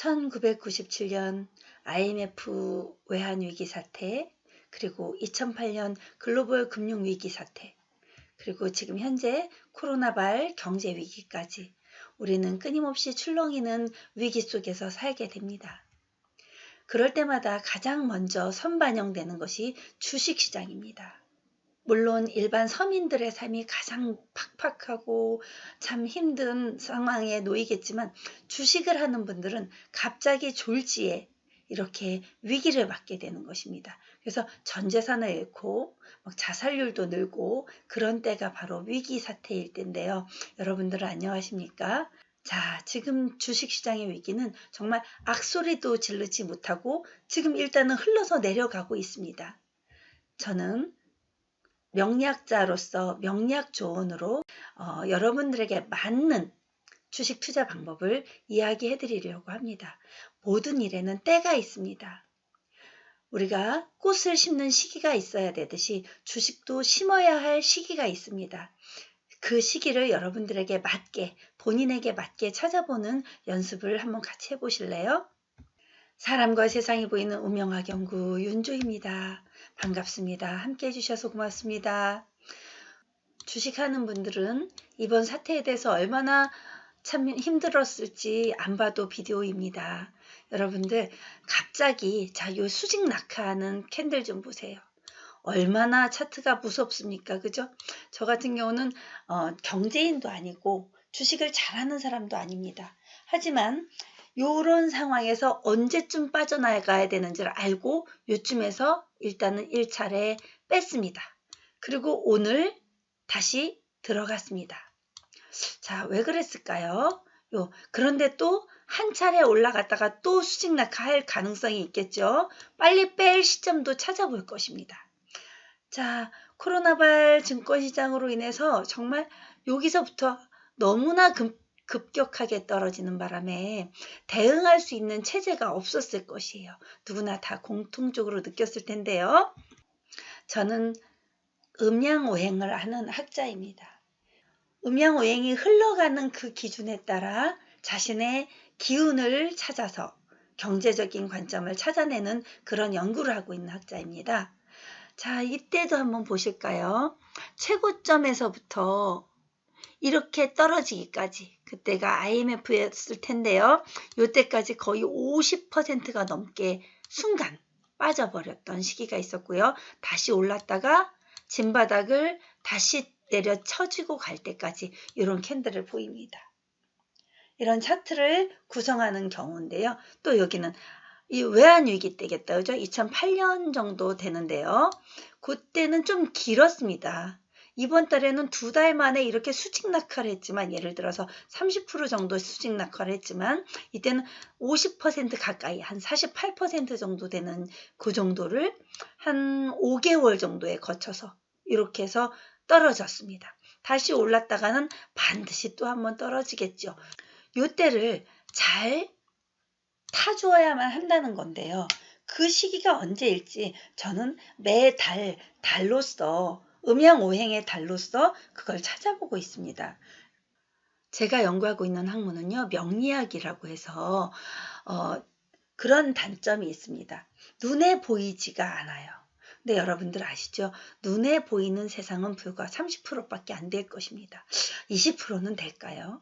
1997년 IMF 외환위기 사태, 그리고 2008년 글로벌 금융위기 사태, 그리고 지금 현재 코로나발 경제위기까지 우리는 끊임없이 출렁이는 위기 속에서 살게 됩니다. 그럴 때마다 가장 먼저 선반영되는 것이 주식시장입니다. 물론 일반 서민들의 삶이 가장 팍팍하고 참 힘든 상황에 놓이겠지만 주식을 하는 분들은 갑자기 졸지에 이렇게 위기를 맞게 되는 것입니다. 그래서 전 재산을 잃고 자살률도 늘고 그런 때가 바로 위기 사태일 때인데요. 여러분들은 안녕하십니까? 자, 지금 주식시장의 위기는 정말 악소리도 지르지 못하고 지금 일단은 흘러서 내려가고 있습니다. 저는 명리학자로서 명리학 조언으로 여러분들에게 맞는 주식 투자 방법을 이야기해 드리려고 합니다. 모든 일에는 때가 있습니다. 우리가 꽃을 심는 시기가 있어야 되듯이 주식도 심어야 할 시기가 있습니다. 그 시기를 여러분들에게 맞게, 본인에게 맞게 찾아보는 연습을 한번 같이 해보실래요? 사람과 세상이 보이는 운명학 연구 윤조입니다. 반갑습니다. 함께 해주셔서 고맙습니다. 주식하는 분들은 이번 사태에 대해서 얼마나 참 힘들었을지 안 봐도 비디오입니다. 여러분들 갑자기 요 수직 낙하하는 캔들 좀 보세요. 얼마나 차트가 무섭습니까? 그죠? 저 같은 경우는 경제인도 아니고 주식을 잘하는 사람도 아닙니다. 하지만 요런 상황에서 언제쯤 빠져나가야 되는 줄 알고 요쯤에서 일단은 1차례 뺐습니다. 그리고 오늘 다시 들어갔습니다. 자, 왜 그랬을까요? 그런데 또 한 차례 올라갔다가 또 수직 낙하할 가능성이 있겠죠. 빨리 뺄 시점도 찾아볼 것입니다. 자, 코로나발 증권시장으로 인해서 정말 여기서부터 너무나 급격하게 떨어지는 바람에 대응할 수 있는 체제가 없었을 것이에요. 누구나 다 공통적으로 느꼈을 텐데요. 저는 음양오행을 하는 학자입니다. 음양오행이 흘러가는 그 기준에 따라 자신의 기운을 찾아서 경제적인 관점을 찾아내는 그런 연구를 하고 있는 학자입니다. 자, 이때도 한번 보실까요? 최고점에서부터 이렇게 떨어지기까지, 그때가 IMF였을 텐데요. 이때까지 거의 50%가 넘게 순간 빠져버렸던 시기가 있었고요. 다시 올랐다가 진바닥을 다시 내려쳐지고 갈 때까지 이런 캔들을 보입니다. 이런 차트를 구성하는 경우인데요. 또 여기는 이 외환위기 때겠다. 그죠? 2008년 정도 되는데요. 그때는 좀 길었습니다. 이번 달에는 2달 만에 이렇게 수직 낙하를 했지만, 예를 들어서 30% 정도 수직 낙하를 했지만, 이때는 50% 가까이, 한 48% 정도 되는 그 정도를 한 5개월 정도에 거쳐서 이렇게 해서 떨어졌습니다. 다시 올랐다가는 반드시 또 한번 떨어지겠죠. 요때를 잘 타주어야만 한다는 건데요. 그 시기가 언제일지 저는 매달 달로서, 음양오행의 달로서 그걸 찾아보고 있습니다. 제가 연구하고 있는 학문은요, 명리학이라고 해서 그런 단점이 있습니다. 눈에 보이지가 않아요. 근데 여러분들 아시죠? 눈에 보이는 세상은 불과 30%밖에 안 될 것입니다. 20%는 될까요?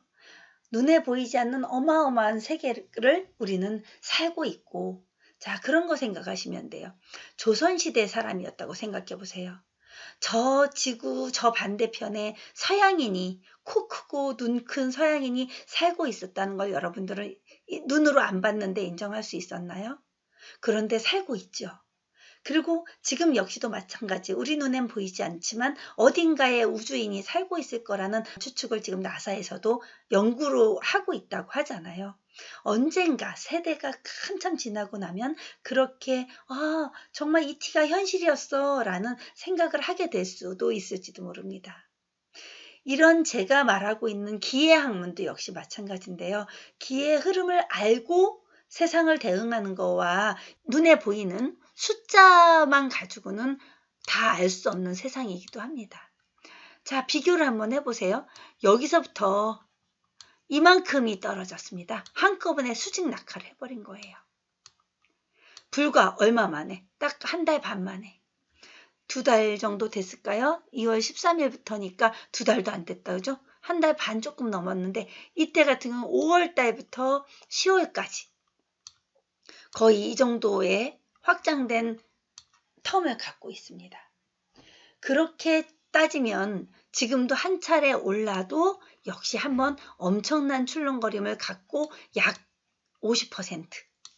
눈에 보이지 않는 어마어마한 세계를 우리는 살고 있고, 자, 그런 거 생각하시면 돼요. 조선시대 사람이었다고 생각해 보세요. 저 지구 저 반대편에 서양인이, 코 크고 눈 큰 서양인이 살고 있었다는 걸 여러분들은 눈으로 안 봤는데 인정할 수 있었나요? 그런데 살고 있죠. 그리고 지금 역시도 마찬가지, 우리 눈엔 보이지 않지만 어딘가에 우주인이 살고 있을 거라는 추측을 지금 나사에서도 연구로 하고 있다고 하잖아요. 언젠가 세대가 한참 지나고 나면 그렇게 정말 ET가 현실이었어 라는 생각을 하게 될 수도 있을지도 모릅니다. 이런 제가 말하고 있는 기의 학문도 역시 마찬가지인데요. 기의 흐름을 알고 세상을 대응하는 거와 눈에 보이는 숫자만 가지고는 다 알 수 없는 세상이기도 합니다. 자, 비교를 한번 해보세요. 여기서부터 이만큼이 떨어졌습니다. 한꺼번에 수직 낙하를 해버린 거예요. 불과 얼마 만에, 딱 한 달 반 만에. 2달 정도 됐을까요? 2월 13일부터니까 2달도 안 됐다, 그죠? 한 달 반 조금 넘었는데, 이때 같은 경우는 5월 달부터 10월까지 거의 이 정도의 확장된 텀을 갖고 있습니다. 그렇게 따지면 지금도 한 차례 올라도 역시 한번 엄청난 출렁거림을 갖고 약 50%.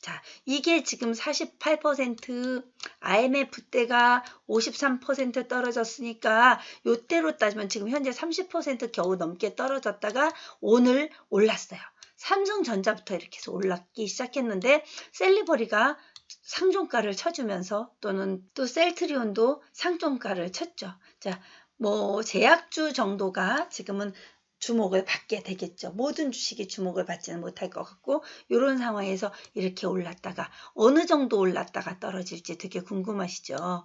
자, 이게 지금 48%, IMF 때가 53% 떨어졌으니까 요때로 따지면 지금 현재 30% 겨우 넘게 떨어졌다가 오늘 올랐어요. 삼성전자부터 이렇게 해서 올랐기 시작했는데 셀리버리가 상종가를 쳐주면서 또는 또 셀트리온도 상종가를 쳤죠. 자, 뭐 제약주 정도가 지금은 주목을 받게 되겠죠. 모든 주식이 주목을 받지는 못할 것 같고 이런 상황에서 이렇게 올랐다가 어느 정도 올랐다가 떨어질지 되게 궁금하시죠.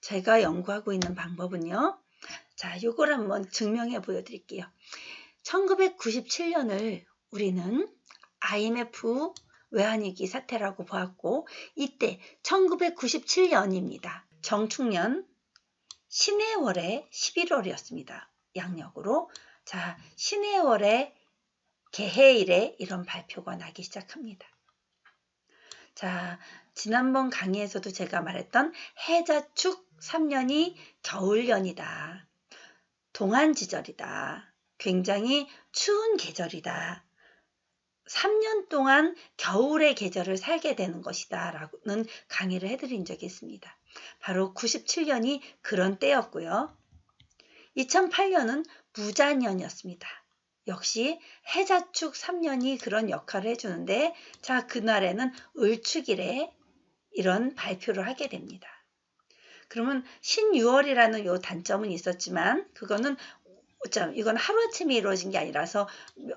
제가 연구하고 있는 방법은요. 자, 요걸 한번 증명해 보여드릴게요. 1997년을 우리는 IMF 외환위기 사태라고 보았고 이때 1997년입니다. 정축년 신해월의 11월이었습니다. 양력으로. 자, 신해월의 개해일에 이런 발표가 나기 시작합니다. 자, 지난번 강의에서도 제가 말했던 해자축 3년이 겨울연이다. 동안지절이다. 굉장히 추운 계절이다. 3년 동안 겨울의 계절을 살게 되는 것이다 라는 강의를 해드린 적이 있습니다. 바로 97년이 그런 때였고요. 2008년은 무자년이었습니다. 역시 해자축 3년이 그런 역할을 해주는데 자, 그날에는 을축일에 이런 발표를 하게 됩니다. 그러면 신유월이라는 요 단점은 있었지만 그거는 이건 하루아침에 이루어진 게 아니라서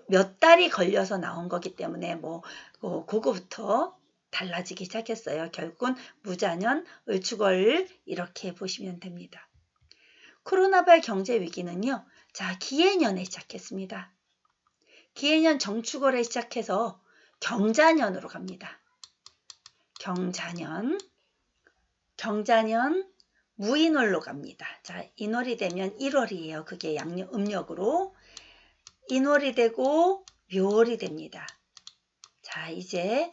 몇 달이 걸려서 나온 거기 때문에 그거부터 달라지기 시작했어요. 결국은 무자년, 을축월 이렇게 보시면 됩니다. 코로나발 경제 위기는요. 자, 기해년에 시작했습니다. 기해년 정축월에 시작해서 경자년으로 갑니다. 경자년 무인월로 갑니다. 자, 인월이 되면 1월이에요. 그게 음력으로. 인월이 되고 묘월이 됩니다. 자, 이제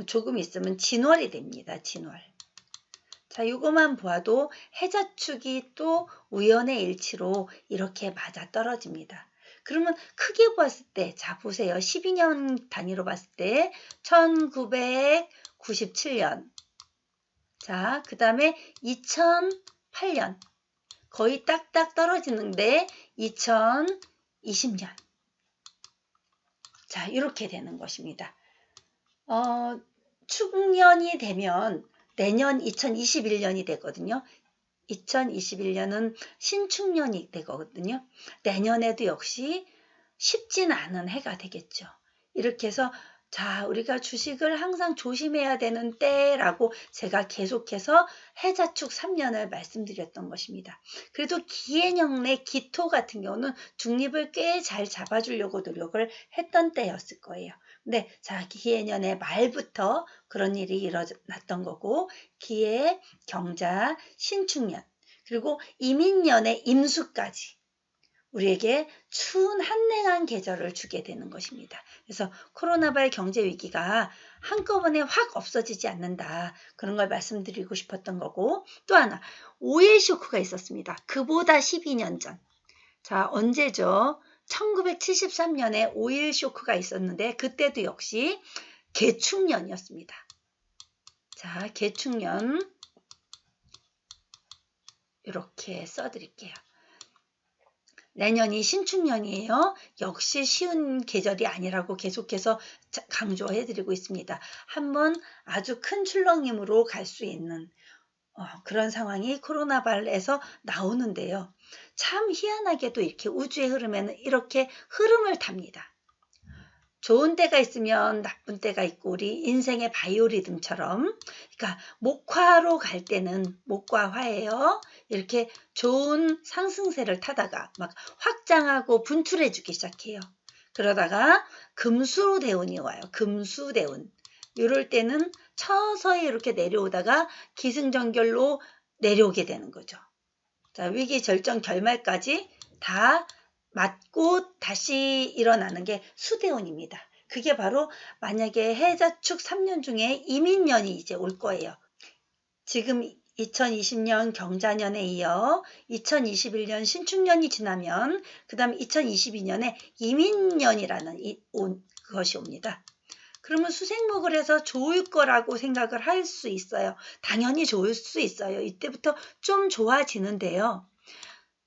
조금 있으면 진월이 됩니다. 진월. 자, 이것만 보아도 해자축이 또 우연의 일치로 이렇게 맞아 떨어집니다. 그러면 크게 봤을 때, 자, 보세요. 12년 단위로 봤을 때 1997년. 자, 그 다음에 2008년. 거의 딱딱 떨어지는데 2020년. 자, 이렇게 되는 것입니다. 축년이 되면 내년 2021년이 되거든요. 2021년은 신축년이 되거든요. 내년에도 역시 쉽진 않은 해가 되겠죠. 이렇게 해서 자, 우리가 주식을 항상 조심해야 되는 때라고 제가 계속해서 해자축 3년을 말씀드렸던 것입니다. 그래도 기해년의 기토 같은 경우는 중립을 꽤 잘 잡아주려고 노력을 했던 때였을 거예요. 근데 자, 기해년의 말부터 그런 일이 일어났던 거고 기해, 경자, 신축년 그리고 이민년의 임수까지 우리에게 추운 한랭한 계절을 주게 되는 것입니다. 그래서 코로나발 경제 위기가 한꺼번에 확 없어지지 않는다. 그런 걸 말씀드리고 싶었던 거고 또 하나 오일 쇼크가 있었습니다. 그보다 12년 전. 자, 언제죠? 1973년에 오일 쇼크가 있었는데 그때도 역시 개축년이었습니다. 자, 개축년 이렇게 써드릴게요. 내년이 신축년이에요. 역시 쉬운 계절이 아니라고 계속해서 강조해드리고 있습니다. 한번 아주 큰 출렁임으로 갈 수 있는 그런 상황이 코로나발에서 나오는데요. 참 희한하게도 이렇게 우주의 흐름에는 이렇게 흐름을 탑니다. 좋은 때가 있으면 나쁜 때가 있고 우리 인생의 바이오리듬처럼 그러니까 목화로 갈 때는 목과화예요. 이렇게 좋은 상승세를 타다가 막 확장하고 분출해 주기 시작해요. 그러다가 금수대운이 와요. 금수대운. 이럴 때는 서서히 이렇게 내려오다가 기승전결로 내려오게 되는 거죠. 자, 위기 절정 결말까지 다 맞고 다시 일어나는 게 수대운입니다. 그게 바로 만약에 해자축 3년 중에 이민년이 이제 올 거예요. 지금 2020년 경자년에 이어 2021년 신축년이 지나면 그 다음 2022년에 이민년이라는 것이 옵니다. 그러면 수생목을 해서 좋을 거라고 생각을 할 수 있어요. 당연히 좋을 수 있어요. 이때부터 좀 좋아지는데요.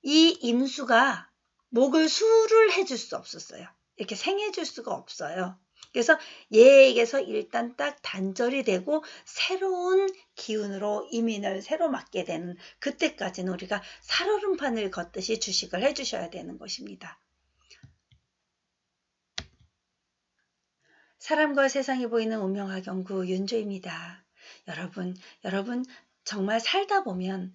이 임수가 목을 수를 해줄 수 없었어요. 이렇게 생해줄 수가 없어요. 그래서 얘에게서 일단 딱 단절이 되고 새로운 기운으로 이민을 새로 맞게 되는 그때까지는 우리가 살얼음판을 걷듯이 주식을 해주셔야 되는 것입니다. 사람과 세상이 보이는 운명학연구 윤조입니다. 여러분 정말 살다 보면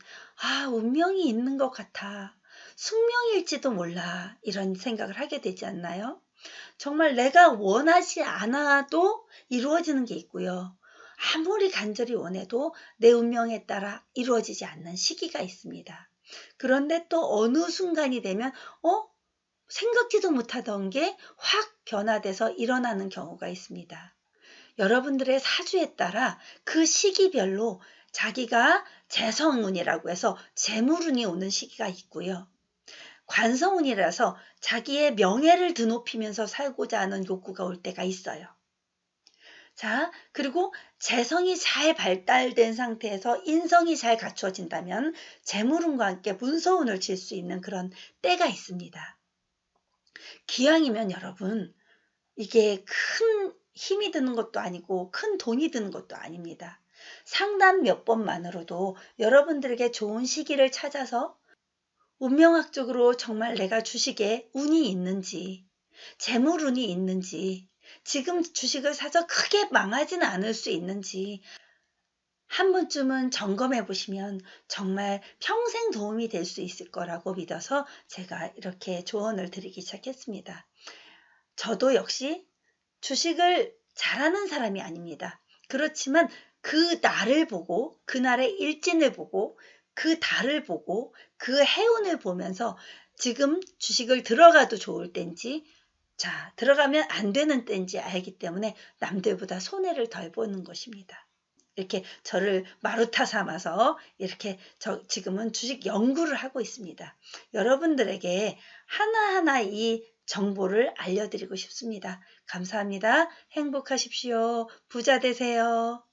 운명이 있는 것 같아. 숙명일지도 몰라. 이런 생각을 하게 되지 않나요? 정말 내가 원하지 않아도 이루어지는 게 있고요. 아무리 간절히 원해도 내 운명에 따라 이루어지지 않는 시기가 있습니다. 그런데 또 어느 순간이 되면 생각지도 못하던 게 확 변화돼서 일어나는 경우가 있습니다. 여러분들의 사주에 따라 그 시기별로 자기가 재성운이라고 해서 재물운이 오는 시기가 있고요. 관성운이라서 자기의 명예를 드높이면서 살고자 하는 욕구가 올 때가 있어요. 자, 그리고 재성이 잘 발달된 상태에서 인성이 잘 갖춰진다면 재물운과 함께 문서운을 칠 수 있는 그런 때가 있습니다. 기왕이면 여러분, 이게 큰 힘이 드는 것도 아니고 큰 돈이 드는 것도 아닙니다. 상담 몇 번만으로도 여러분들에게 좋은 시기를 찾아서 운명학적으로 정말 내가 주식에 운이 있는지, 재물운이 있는지, 지금 주식을 사서 크게 망하지는 않을 수 있는지 한 번쯤은 점검해 보시면 정말 평생 도움이 될 수 있을 거라고 믿어서 제가 이렇게 조언을 드리기 시작했습니다. 저도 역시 주식을 잘하는 사람이 아닙니다. 그렇지만 그 날을 보고, 그날의 일진을 보고, 그 달을 보고, 그 해운을 보면서 지금 주식을 들어가도 좋을 때인지, 들어가면 안 되는 때인지 알기 때문에 남들보다 손해를 덜 보는 것입니다. 이렇게 저를 마루타 삼아서 이렇게 지금은 주식 연구를 하고 있습니다. 여러분들에게 하나하나 이 정보를 알려드리고 싶습니다. 감사합니다. 행복하십시오. 부자 되세요.